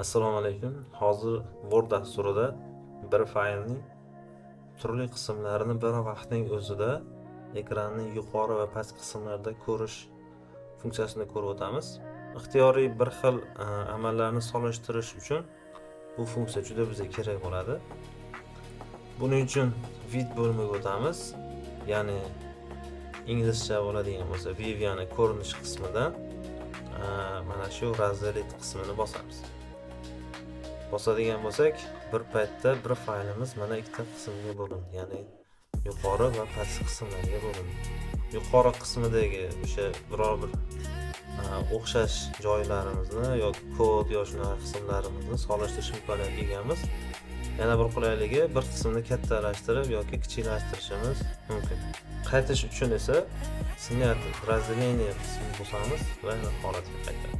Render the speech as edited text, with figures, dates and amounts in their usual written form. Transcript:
Assalomu alaykum. Hozir Word dasturida bir faylning turli qismlarini bir vaqtning o'zida ekranning yuqori va past qismlarida ko'rish funksiyasini ko'rib o'tamiz. Ixtiyoriy bir xil amallarni solishtirish uchun bu funksiya juda bizga kerak bo'ladi. Buning uchun vid bo'limiga o'tamiz. Ya'ni inglizcha bo'ladigan bo'lsa view, ya'ni ko'rinish qismidan mana shu razdelit qismini bosamiz. Bosadigan bo'lsak, bir paytda bir faylimiz mana ikkita qismga bo'lindi, ya'ni yuqori va past qismlarga bo'lindi. Yuqori qismidagi o'sha biror bir o'xshash joylarimizni yoki kod yoki shunaqa qismlarimizni solishtirish imkoniyatiga egamiz. Yana bir qulayligi, bir qismni kattalashtirib yoki kichiklashtirishimiz mumkin. Qaytish uchun esa снять разделение qismini bosamiz va holatga qaytadi.